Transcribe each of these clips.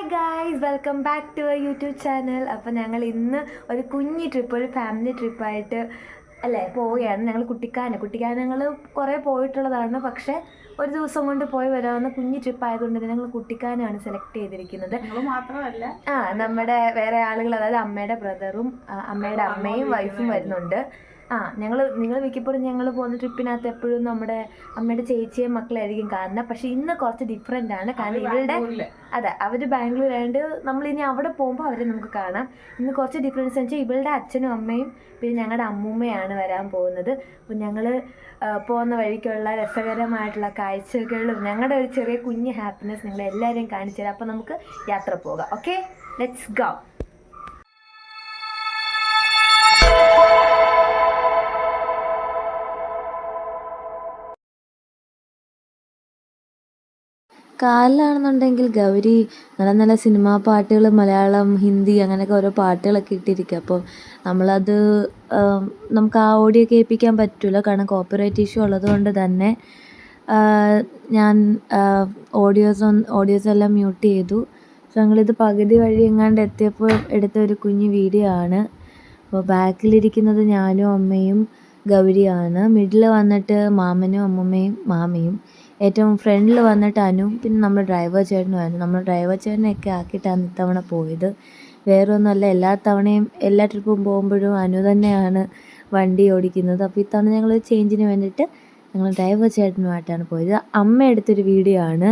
Hi guys, welcome back to our YouTube channel. അപ്പോൾ ഞങ്ങൾ ഇന്ന് ഒരു കുഞ്ഞി ട്രിപ്പ്, ഒരു ഫാമിലി ട്രിപ്പായിട്ട് പോവുകയാണ്. ഞങ്ങൾ കുട്ടിക്കാനം ഞങ്ങൾ കുറേ പോയിട്ടുള്ളതാണ്, പക്ഷേ ഒരു ദിവസം കൊണ്ട് പോയി വരാവുന്ന കുഞ്ഞി ട്രിപ്പ് ആയതുകൊണ്ട് ഞങ്ങൾ കുട്ടിക്കാനമാണ് സെലക്ട് ചെയ്തിരിക്കുന്നത്. മാത്രമല്ല നമ്മുടെ വേറെ ആളുകൾ, അതായത് അമ്മയുടെ ബ്രദറും അമ്മയുടെ അമ്മയും വൈഫും വരുന്നുണ്ട്. നിങ്ങൾ മിക്കപ്പോഴും ഞങ്ങൾ പോകുന്ന ട്രിപ്പിനകത്ത് എപ്പോഴും നമ്മുടെ അമ്മയുടെ ചേച്ചിയും മക്കളായിരിക്കും കാണുന്നത്. പക്ഷെ ഇന്ന് കുറച്ച് ഡിഫറെൻ്റ് ആണ്. കാരണം ഇവരുടെ അവർ ബാംഗ്ലൂർ ആയതുകൊണ്ട് നമ്മളിനി അവിടെ പോകുമ്പോൾ അവരെ നമുക്ക് കാണാം. ഇന്ന് കുറച്ച് ഡിഫറൻസ് എന്ന് വെച്ചാൽ ഇവളുടെ അച്ഛനും അമ്മയും പിന്നെ ഞങ്ങളുടെ അമ്മൂമ്മയാണ് വരാൻ പോകുന്നത്. അപ്പോൾ ഞങ്ങൾ പോകുന്ന വഴിക്കുള്ള രസകരമായിട്ടുള്ള കാഴ്ചകളും ഞങ്ങളുടെ ഒരു ചെറിയ കുഞ്ഞ് ഹാപ്പിനെസ് നിങ്ങളെല്ലാവരെയും കാണിച്ചു തരാം. അപ്പോൾ നമുക്ക് യാത്ര പോകാം. Okay, let's go. കാലിലാണെന്നുണ്ടെങ്കിൽ ഗൗരി നല്ല നല്ല സിനിമാ പാട്ടുകൾ, മലയാളം, ഹിന്ദി അങ്ങനെയൊക്കെ ഓരോ പാട്ടുകളൊക്കെ ഇട്ടിരിക്കുക. അപ്പോൾ നമ്മളത് നമുക്ക് ആ ഓഡിയോ കേൾപ്പിക്കാൻ പറ്റില്ല, കാരണം കോപ്പിറൈറ്റ് ഇഷ്യൂ ഉള്ളത് കൊണ്ട് തന്നെ ഞാൻ ഓഡിയോസ് എല്ലാം മ്യൂട്ട് ചെയ്തു. സോ ഞങ്ങളിത് പകുതി വഴി എങ്ങാണ്ട് എത്തിയപ്പോൾ എടുത്ത ഒരു കുഞ്ഞു വീഡിയോ ആണ്. അപ്പോൾ ബാക്കിലിരിക്കുന്നത് ഞാനും അമ്മയും ഗൗരിയാണ്. മിഡിൽ വന്നിട്ട് മാമനും അമ്മൂമ്മയും മാമയും. ഏറ്റവും ഫ്രണ്ടിൽ വന്നിട്ട് അനു, പിന്നെ നമ്മുടെ ഡ്രൈവർ ചേട്ടനുമായിരുന്നു. നമ്മൾ ഡ്രൈവർ ചേട്ടനെയൊക്കെ ആക്കിയിട്ടാണ് ഇത്തവണ പോയത്. വേറെ ഒന്നുമല്ല, എല്ലാ ട്രിപ്പും പോകുമ്പോഴും അനു തന്നെയാണ് വണ്ടി ഓടിക്കുന്നത്. അപ്പോൾ ഇത്തവണ ഞങ്ങൾ ചേഞ്ചിന് വേണ്ടിയിട്ട് ഞങ്ങൾ ഡ്രൈവർ ചേട്ടനുമായിട്ടാണ് പോയത്. അമ്മ എടുത്തൊരു വീഡിയോ ആണ്.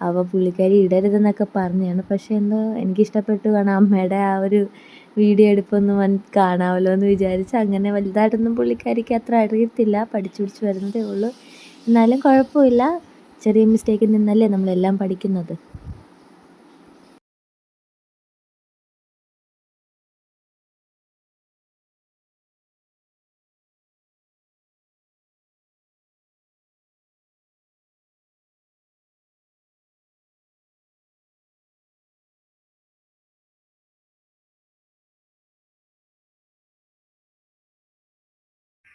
അപ്പോൾ പുള്ളിക്കാരി ഇടരുതെന്നൊക്കെ പറഞ്ഞതാണ്, പക്ഷേ എന്തോ എനിക്കിഷ്ടപ്പെട്ടു. കാരണം അമ്മയുടെ ആ ഒരു വീഡിയോ എടുപ്പൊന്നും കാണാമല്ലോ എന്ന് വിചാരിച്ച്. അങ്ങനെ വലുതായിട്ടൊന്നും പുള്ളിക്കാരിക്ക് അത്ര അറിയത്തില്ല, പഠിച്ചു വരുന്നതേ ഉള്ളൂ. എന്നാലും കുഴപ്പമില്ല, ചെറിയ മിസ്റ്റേക്കിൽ നിന്നല്ലേ നമ്മളെല്ലാം പഠിക്കുന്നത്.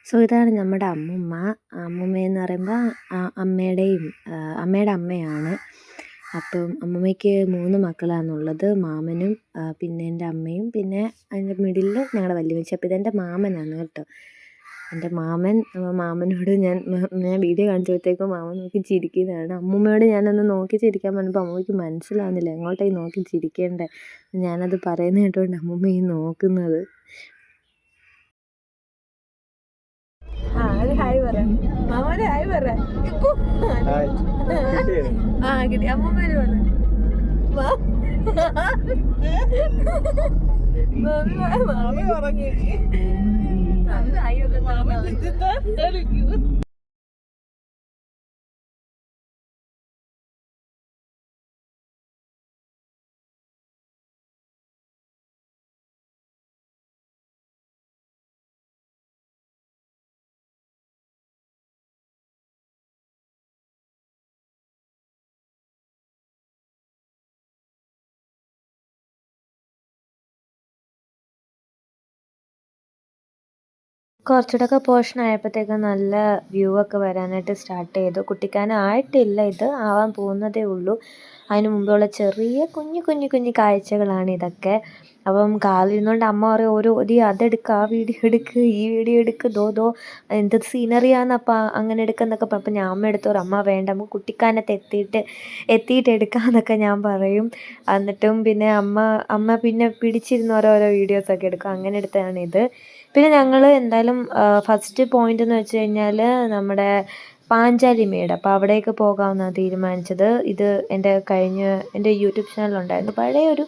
സോ ഇതാണ് നമ്മുടെ അമ്മൂമ്മയെന്ന് പറയുമ്പോൾ അമ്മയുടെ അമ്മയാണ്. അപ്പം അമ്മൂമ്മയ്ക്ക് 3 മക്കളാണുള്ളത്. മാമനും പിന്നെ എൻ്റെ അമ്മയും, പിന്നെ അതിൻ്റെ മിഡിലിൽ ഞങ്ങളുടെ വല്യമ്മച്ചി. അപ്പോൾ ഇതെൻ്റെ മാമനാണ് കേട്ടോ. എൻ്റെ മാമനോട് ഞാൻ വീഡിയോ കാണിച്ചപ്പോഴത്തേക്കും മാമൻ നോക്കി ചിരിക്കുന്നതാണ്. അമ്മൂമ്മയോട് ഞാനൊന്ന് നോക്കി ചിരിക്കാൻ പറഞ്ഞപ്പോൾ അമ്മൂമ്മയ്ക്ക് മനസ്സിലാവുന്നില്ല എങ്ങോട്ടേക്ക് നോക്കി ചിരിക്കേണ്ടത്. ഞാനത് പറയുന്നത് കേട്ടുകൊണ്ട് അമ്മൂമ്മ ഈ നോക്കുന്നത്. ഹായ് പറ മാമന്, ഹായ് പറ. കിട്ടി. അമ്മൂമ്മേന് പറ. മാമി പറഞ്ഞു. കുറച്ചുകൂടെയൊക്കെ പോർഷൻ ആയപ്പോഴത്തേക്കും നല്ല വ്യൂ ഒക്കെ വരാനായിട്ട് സ്റ്റാർട്ട് ചെയ്തു. കുട്ടിക്കാനം ആയിട്ടില്ല, ഇത് ആവാൻ പോകുന്നതേ ഉള്ളൂ. അതിന് മുമ്പുള്ള ചെറിയ കുഞ്ഞു കാഴ്ചകളാണ് ഇതൊക്കെ. അപ്പം കാലിരുന്നുകൊണ്ട് അമ്മ പറയും ഓടി അതെടുക്കുക, ആ വീഡിയോ എടുക്കുക, ഈ വീഡിയോ എടുക്കുക, ദോ എന്ത് സീനറിയാന്നപ്പം അങ്ങനെ എടുക്കുന്നൊക്കെ. അപ്പം ഞാൻ അമ്മ എടുത്തോറും അമ്മ വേണ്ട, നമുക്ക് കുട്ടിക്കാനത്ത് എത്തിയിട്ട് എടുക്കാമെന്നൊക്കെ ഞാൻ പറയും. എന്നിട്ടും പിന്നെ അമ്മ പിന്നെ പിടിച്ചിരുന്ന് ഓരോരോ വീഡിയോസൊക്കെ എടുക്കും. അങ്ങനെ എടുത്തതാണിത്. പിന്നെ ഞങ്ങൾ എന്തായാലും ഫസ്റ്റ് പോയിൻ്റ് എന്ന് വെച്ച് കഴിഞ്ഞാൽ നമ്മുടെ പാഞ്ചാലിമേട്. അപ്പോൾ അവിടേക്ക് പോകാമെന്നാണ് തീരുമാനിച്ചത്. ഇത് എൻ്റെ യൂട്യൂബ് ചാനലുണ്ടായിരുന്നു, പഴയൊരു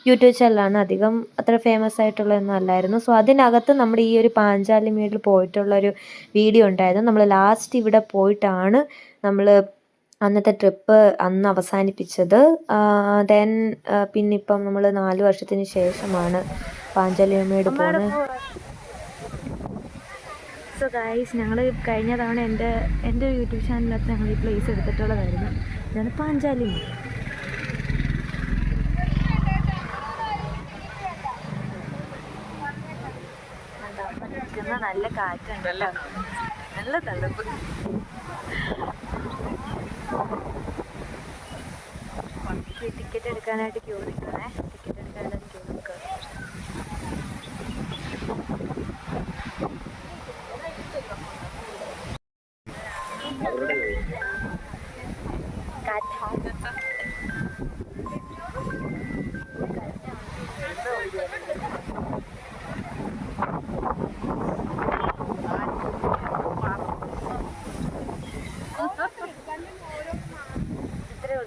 യൂട്യൂബ് ചാനലാണ്, അധികം അത്ര ഫേമസ് ആയിട്ടുള്ളതൊന്നും അല്ലായിരുന്നു. സോ അതിനകത്ത് നമ്മുടെ ഈ ഒരു പാഞ്ചാലിമേടിൽ പോയിട്ടുള്ളൊരു വീഡിയോ ഉണ്ടായിരുന്നു. നമ്മൾ ലാസ്റ്റ് ഇവിടെ പോയിട്ടാണ് നമ്മൾ അന്നത്തെ ട്രിപ്പ് അന്ന് അവസാനിപ്പിച്ചത്. ദെൻ പിന്നെ ഇപ്പം നമ്മൾ 4 വർഷത്തിന് ശേഷമാണ് പാഞ്ചാലിമേട് പോകുന്നത്. സോ ഗൈസ്, ഞങ്ങൾ കഴിഞ്ഞ തവണ എൻ്റെ യൂട്യൂബ് ചാനലിനകത്ത് ഞങ്ങൾ ഈ പ്ലേസ് എടുത്തിട്ടുള്ളതായിരുന്നു. ഇതാണ് പാഞ്ചാലിമേട്. നല്ല കാറ്റുണ്ടല്ലോ, നല്ല തണുപ്പ്. ടിക്കറ്റ് എടുക്കാനായിട്ട് ക്യൂ നിൽക്കണേ. ടിക്കറ്റ് എടുക്കാനായിട്ട് ക്യൂ നിൽക്കുക.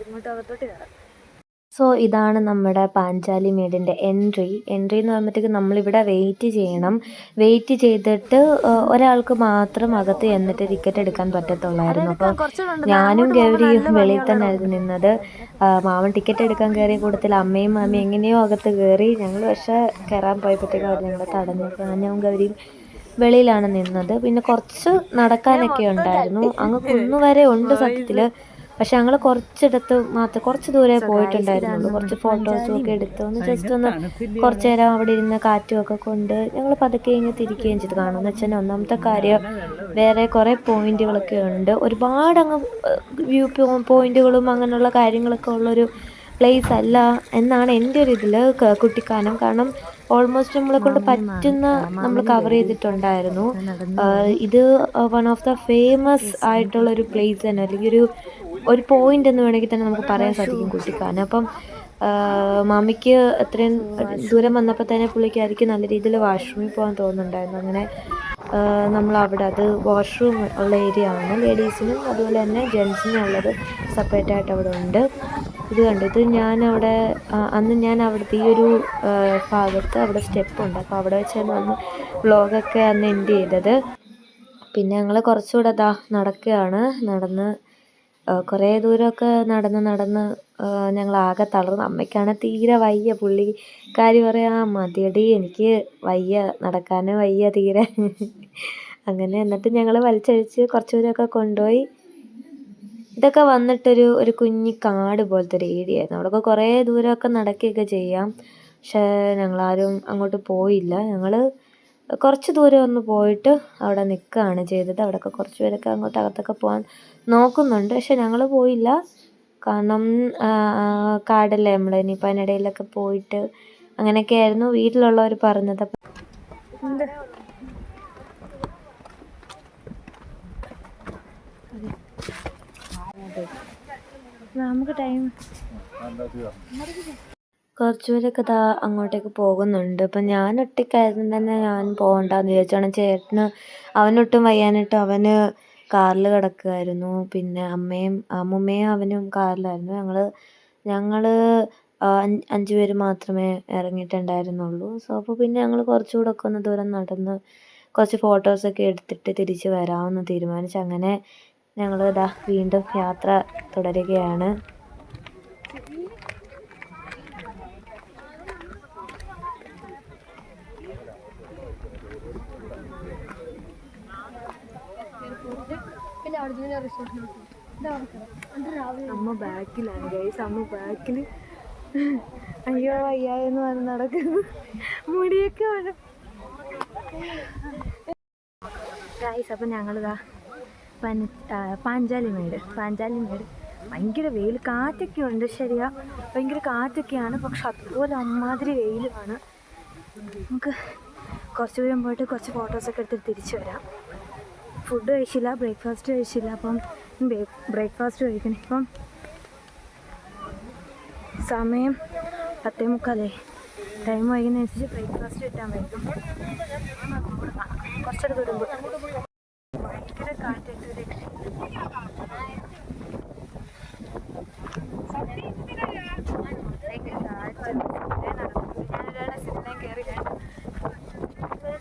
ഇങ്ങോട്ടകത്തോട്ട് കയറാം. സോ ഇതാണ് നമ്മുടെ പാഞ്ചാലി മേടിൻ്റെ എൻട്രി എന്ന് പറയുമ്പോഴത്തേക്ക് നമ്മളിവിടെ വെയിറ്റ് ചെയ്യണം. വെയിറ്റ് ചെയ്തിട്ട് ഒരാൾക്ക് മാത്രം അകത്ത് ചെന്നിട്ട് ടിക്കറ്റ് എടുക്കാൻ പറ്റത്തുള്ളായിരുന്നു. അപ്പോൾ ഞാനും ഗൗരിയും വെളിയിൽ തന്നെ ആയിരുന്നു നിന്നത്. മാമൻ ടിക്കറ്റ് എടുക്കാൻ കയറിയ കൂട്ടത്തിൽ അമ്മയും മാമിയും എങ്ങനെയോ അകത്ത് കയറി. ഞങ്ങൾ പക്ഷേ കയറാൻ പോയപ്പോഴത്തേക്കും അവർ ഞങ്ങൾ തടഞ്ഞു. ഞാനും ഗൗരിയും വെളിയിലാണ് നിന്നത്. പിന്നെ കുറച്ച് നടക്കാനൊക്കെ ഉണ്ടായിരുന്നു. അങ്ങ് കുന്നുവരെ ഉണ്ട് സത്യത്തിൽ. പക്ഷെ ഞങ്ങൾ കുറച്ച് ദൂരെ പോയിട്ടുണ്ടായിരുന്നുള്ളൂ. കുറച്ച് ഫോട്ടോസും ഒക്കെ എടുത്ത് ജസ്റ്റ് ഒന്ന് കുറച്ച് നേരം അവിടെ ഇരുന്ന് കാറ്റും ഒക്കെ കൊണ്ട് ഞങ്ങൾ പതുക്കെ ഇങ്ങനെ തിരിക്കുകയും ചെയ്തു. കാണുമെന്ന് വെച്ചാൽ ഒന്നാമത്തെ കാര്യം വേറെ കുറേ പോയിന്റുകളൊക്കെ ഉണ്ട്. ഒരുപാട് അങ്ങ് വ്യൂ പോയിന്റുകളും അങ്ങനെയുള്ള കാര്യങ്ങളൊക്കെ ഉള്ളൊരു പ്ലേസ് അല്ല എന്നാണ് എൻ്റെ ഒരു ഇതിൽ കുട്ടിക്കാനം. കാരണം ഓൾമോസ്റ്റ് നമ്മളെ കൊണ്ട് പറ്റുന്ന നമ്മൾ കവർ ചെയ്തിട്ടുണ്ടായിരുന്നു. ഇത് വൺ ഓഫ് ദ ഫേമസ് ആയിട്ടുള്ളൊരു പ്ലേസ് തന്നെ, അല്ലെങ്കിൽ ഒരു പോയിന്റ് എന്ന് വേണമെങ്കിൽ തന്നെ നമുക്ക് പറയാൻ സാധിക്കും കുട്ടിക്കാനം. അപ്പം മമ്മിക്ക് അത്രയും ദൂരം വന്നപ്പോൾ തന്നെ പുള്ളിക്കായിരിക്കും നല്ല രീതിയിൽ വാഷ്റൂമിൽ പോകാൻ തോന്നുന്നുണ്ടായിരുന്നു. അങ്ങനെ നമ്മളവിടെ, അത് വാഷ്റൂം ഉള്ള ഏരിയ ആണ്. ലേഡീസിനും അതുപോലെ തന്നെ ജെൻസിനും ഉള്ളത് സെപ്പറേറ്റ് ആയിട്ട് അവിടെ ഉണ്ട്. ഇത് കണ്ടു, ഇത് ഞാനവിടെ അന്ന് ഞാൻ അവിടുത്തെ ഈ ഒരു ഭാഗത്ത് അവിടെ സ്റ്റെപ്പുണ്ട്. അപ്പോൾ അവിടെ വെച്ചാണ് അന്ന് വ്ളോഗൊക്കെ അന്ന് എൻഡ് ചെയ്തത്. പിന്നെ ഞങ്ങൾ കുറച്ചുകൂടെ നടക്കുകയാണ്. നടന്ന് കുറേ ദൂരമൊക്കെ നടന്ന് ഞങ്ങൾ ആകെ തളർന്നു. അമ്മയ്ക്കാണ് തീരെ വയ്യ. പുള്ളിക്കാരി പറയാ, മതിയടി എനിക്ക് വയ്യ, നടക്കാനും വയ്യ തീരെ. അങ്ങനെ എന്നിട്ട് ഞങ്ങൾ വലിച്ചഴിച്ച് കുറച്ച് ദൂരമൊക്കെ കൊണ്ടുപോയി. ഇതൊക്കെ വന്നിട്ടൊരു കുഞ്ഞി കാട് പോലത്തെ ഒരു ഏരിയ ആയിരുന്നു. അവിടെയൊക്കെ കുറേ ദൂരമൊക്കെ നടക്കുകയൊക്കെ ചെയ്യാം. പക്ഷേ ഞങ്ങളാരും അങ്ങോട്ട് പോയില്ല. ഞങ്ങൾ കുറച്ച് ദൂരം ഒന്ന് പോയിട്ട് അവിടെ നിൽക്കുകയാണ് ചെയ്തത്. അവിടെയൊക്കെ കുറച്ച് പേരൊക്കെ അങ്ങോട്ട് അകത്തൊക്കെ പോകാൻ നോക്കുന്നുണ്ട്. പക്ഷെ ഞങ്ങൾ പോയില്ല. കാരണം കാടല്ലേ, നമ്മൾ ഇനിയിപ്പോൾ അതിനിടയിലൊക്കെ പോയിട്ട് അങ്ങനെയൊക്കെ ആയിരുന്നു വീട്ടിലുള്ളവർ പറഞ്ഞത്. നമുക്ക് ടൈം കുറച്ചുപേരൊക്കെ അങ്ങോട്ടേക്ക് പോകുന്നുണ്ട്. അപ്പം ഞാൻ ഒറ്റയ്ക്കായിരുന്നു തന്നെ ഞാൻ പോകണ്ടെന്ന് വിചാരിച്ചാണ്. ചേട്ടന് അവനൊട്ടും വയ്യാനിട്ട് അവന് കാറിൽ കിടക്കുമായിരുന്നു. പിന്നെ അമ്മുമ്മയും അവനും കാറിലായിരുന്നു. ഞങ്ങൾ 5 പേര് മാത്രമേ ഇറങ്ങിയിട്ടുണ്ടായിരുന്നുള്ളൂ. സോ അപ്പോൾ പിന്നെ ഞങ്ങൾ കുറച്ചുകൂടെ ഒക്കെ ഒന്ന് ദൂരം നടന്ന് കുറച്ച് ഫോട്ടോസൊക്കെ എടുത്തിട്ട് തിരിച്ച് വരാമെന്ന് തീരുമാനിച്ചു. അങ്ങനെ ഞങ്ങൾ വീണ്ടും യാത്ര തുടരുകയാണ്. അമ്മ ബാക്കിലാണ് ഗൈസ്. അമ്മ ബാക്കിൽ അയ്യോ അയ്യായെന്ന് പറഞ്ഞ് നടക്കുന്നു. മുടിയൊക്കെ വേണം ഗൈസ്. അപ്പം ഞങ്ങളിതാ പാഞ്ചാലി മേട് ഭയങ്കര വെയിൽ, കാറ്റൊക്കെ ഉണ്ട്. ശരിയാ, ഭയങ്കര കാറ്റൊക്കെയാണ്. പക്ഷെ അതുപോലെ അമ്മാതിരി വെയിലുമാണ്. നമുക്ക് കുറച്ച് ദൂരം പോയിട്ട് കുറച്ച് ഫോട്ടോസൊക്കെ എടുത്തിട്ട് തിരിച്ചു വരാം. ഫുഡ് കഴിച്ചില്ല, ബ്രേക്ക്ഫാസ്റ്റ് കഴിച്ചില്ല. അപ്പം ബ്രേക്ക്ഫാസ്റ്റ് കഴിക്കണം. ഇപ്പം സമയം 10:45. ടൈം വൈകുന്നതനുസരിച്ച് ബ്രേക്ക്ഫാസ്റ്റ് കിട്ടാൻ വൈകും. കുറച്ചൊരു ദൂരം ഭയങ്കര കാറ്റായിട്ട് ഞാനൊരാളെ സിനിമ കയറി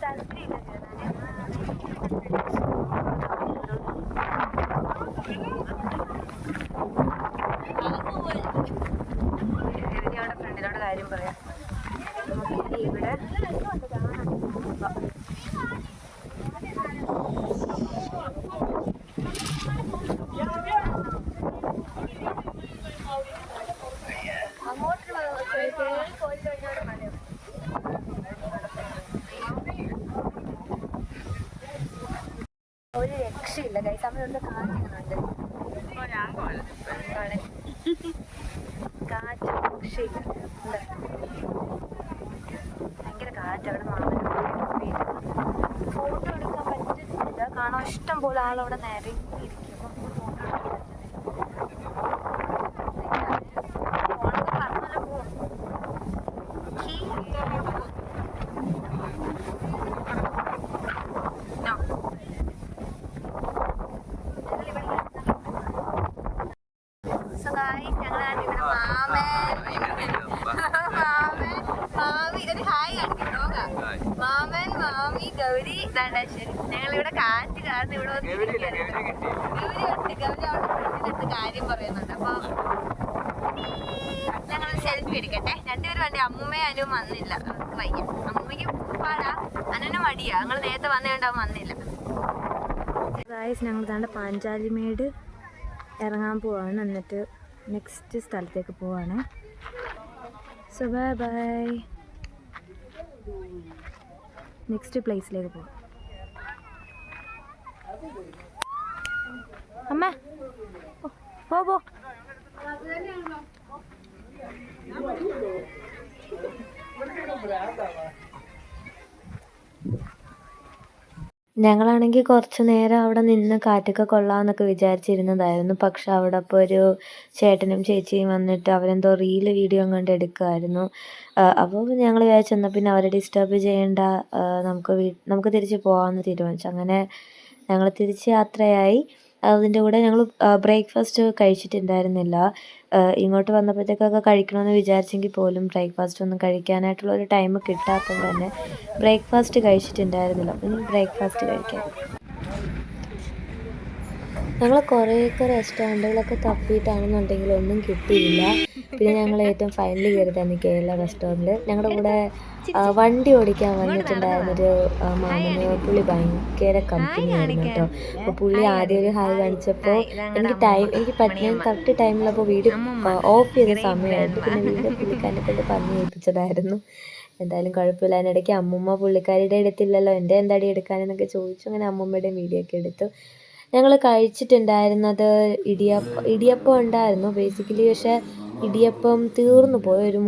താല്പര്യമില്ല കയറാൻ. ഫ്രണ്ടിനോട് കാര്യം പറയാം. ഇവിടെ ഒരു രക്ഷയില്ല ഗൈസ്. അമ്മയോട് കാറ്റുന്നുണ്ട്. കാറ്റ് രക്ഷയില്ല. ഭയങ്കര കാറ്റ്. അവിടെ മാമന് ഫോട്ടോ എടുക്കാൻ പറ്റുന്നില്ല, കാണാൻ ഇഷ്ടം പോലെ ആളവിടെ നിരങ്ങിയിരിക്കും. മാമൻ, മാമി, ഗൗരി, ദാണ്ടാശ്ശേരി. ഞങ്ങളിവിടെ കാറ്റ് കാരണം ഇവിടെ ഗൗരി കാര്യം പറയുന്നുണ്ട്. അപ്പൊ ഞങ്ങൾ സെൽഫി എടുക്കട്ടെ. രണ്ടുപേരും വേണ്ടി. അമ്മൂമ്മയും അനുവും വന്നില്ല, അവർക്ക് വയ്യ. അമ്മൂമ്മയ്ക്ക് പാടാ, അനനും മടിയാ. ഞങ്ങൾ നേരത്തെ വന്നേണ്ടാവും, വന്നില്ല. ഗായ്സ്, ഞങ്ങൾ താണ്ട് പാഞ്ചാലിമേട് ഇറങ്ങാൻ പോവാണ്. എന്നിട്ട് നെക്സ്റ്റ് സ്ഥലത്തേക്ക് പോവാണ്. So bye bye. നെക്സ്റ്റ് പ്ലേസിലേക്ക് പോവാം. അമ്മ പോ. ഞങ്ങളാണെങ്കിൽ കുറച്ച് നേരം അവിടെ നിന്ന് കാറ്റൊക്കെ കൊള്ളാമെന്നൊക്കെ വിചാരിച്ചിരുന്നതായിരുന്നു. പക്ഷെ അവിടെ അപ്പോൾ ഒരു ചേട്ടനും ചേച്ചിയും വന്നിട്ട് അവരെന്തോ വീഡിയോ കണ്ട് എടുക്കുമായിരുന്നു. അപ്പോൾ ഞങ്ങൾ വിചാരിച്ചു എന്നാൽ പിന്നെ അവരെ ഡിസ്റ്റർബ് ചെയ്യേണ്ട, നമുക്ക് തിരിച്ച് പോകാമെന്ന് തീരുമാനിച്ചു. അങ്ങനെ ഞങ്ങൾ തിരിച്ച് യാത്രയായി. അതിൻ്റെ കൂടെ ഞങ്ങൾ ബ്രേക്ക്ഫാസ്റ്റ് കഴിച്ചിട്ടുണ്ടായിരുന്നില്ല. ഇങ്ങോട്ട് വന്നപ്പോഴത്തേക്കൊക്കെ കഴിക്കണമെന്ന് വിചാരിച്ചെങ്കിൽ പോലും ബ്രേക്ക്ഫാസ്റ്റ് ഒന്നും കഴിക്കാനായിട്ടുള്ളൊരു ടൈം കിട്ടാത്തത് തന്നെ ബ്രേക്ക്ഫാസ്റ്റ് കഴിച്ചിട്ടുണ്ടായിരുന്നില്ല. ഇനി ബ്രേക്ക്ഫാസ്റ്റ് കഴിക്കാം. ഞങ്ങൾ കുറേയൊക്കെ റെസ്റ്റോറൻറ്റുകളൊക്കെ തപ്പിയിട്ടാണെന്നുണ്ടെങ്കിൽ ഒന്നും കിട്ടിയില്ല. പിന്നെ ഞങ്ങൾ ഏറ്റവും ഫൈനലി കയറിയതാണ് കേരള റെസ്റ്റോറൻറ്റ്. ഞങ്ങളുടെ കൂടെ വണ്ടി ഓടിക്കാൻ വന്നിട്ടുണ്ടായിരുന്നൊരു മാമന്. പുള്ളി ഭയങ്കര കമ്പനിയായിരുന്നു കേട്ടോ. അപ്പോൾ പുള്ളി ആദ്യം ഒരു ഹായ് കാണിച്ചപ്പോൾ എനിക്ക് ഞാൻ കറക്റ്റ് ടൈമിലപ്പോൾ വീഡിയോ ഓഫ് ചെയ്ത സമയമായിരുന്നു. പിന്നെ വീണ്ടും പുള്ളിക്കാരനെ കൊണ്ട് പറഞ്ഞു ഏൽപ്പിച്ചതായിരുന്നു. എന്തായാലും കുഴപ്പമില്ല. അതിനിടയ്ക്ക് അമ്മൂമ്മ പുള്ളിക്കാരിയുടെ എടുത്തില്ലല്ലോ, എൻ്റെ എന്താടി എടുക്കാനെന്നൊക്കെ ചോദിച്ചു. അങ്ങനെ അമ്മൂമ്മയുടെയും വീഡിയോ ഒക്കെ എടുത്തു. ഞങ്ങൾ കഴിച്ചിട്ടുണ്ടായിരുന്നത് ഇടിയപ്പം ഉണ്ടായിരുന്നു ബേസിക്കലി. പക്ഷേ ഇടിയപ്പം തീർന്നു പോയി. ഒരു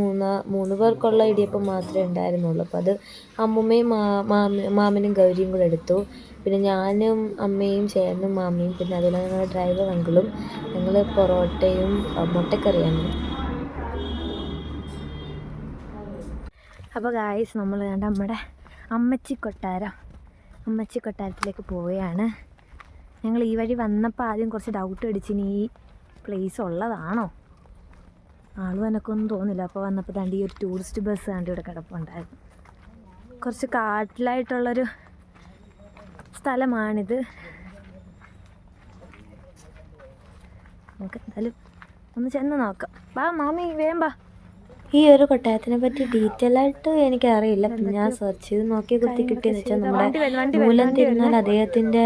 മൂന്ന് പേർക്കുള്ള ഇടിയപ്പം മാത്രമേ ഉണ്ടായിരുന്നുള്ളൂ. അപ്പോൾ അത് അമ്മൂമ്മയും മാമനും ഗൗരിയും കൂടെ എടുത്തു. പിന്നെ ഞാനും അമ്മയും ചേട്ടനും മാമിയും പിന്നെ അതുപോലെ ഞങ്ങളുടെ ഡ്രൈവർ അങ്കിളും ഞങ്ങൾ പൊറോട്ടയും മുട്ടക്കറിയാണ്. അപ്പോൾ ഗായ്സ്, നമ്മൾ കണ്ട നമ്മുടെ അമ്മച്ചി കൊട്ടാരത്തിലേക്ക് പോവുകയാണ്. ഞങ്ങൾ ഈ വഴി വന്നപ്പോൾ ആദ്യം കുറച്ച് ഡൗട്ട് അടിച്ചിനി ഈ പ്ലേസ് ഉള്ളതാണോ, ആളും എനക്കൊന്നും തോന്നില്ല. അപ്പോൾ വന്നപ്പോൾ താണ്ടി ഈ ഒരു ടൂറിസ്റ്റ് ബസ് താണ്ടി ഇവിടെ കിടപ്പുണ്ടായിരുന്നു. കുറച്ച് കാട്ടിലായിട്ടുള്ളൊരു സ്ഥലമാണിത്. നമുക്ക് എന്തായാലും ഒന്ന് ചെന്ന് നോക്കാം. വാ മാമി, വേഗം വാ. ഈ ഒരു കൊട്ടാരത്തിനെ പറ്റി ഡീറ്റെയിൽ ആയിട്ട് എനിക്കറിയില്ല. പിന്നെ ഞാൻ സെർച്ച് ചെയ്ത് നോക്കി കിട്ടിയെന്ന് വെച്ചാൽ നമ്മുടെ മൂലം തിരുനാൾ അദ്ദേഹത്തിൻ്റെ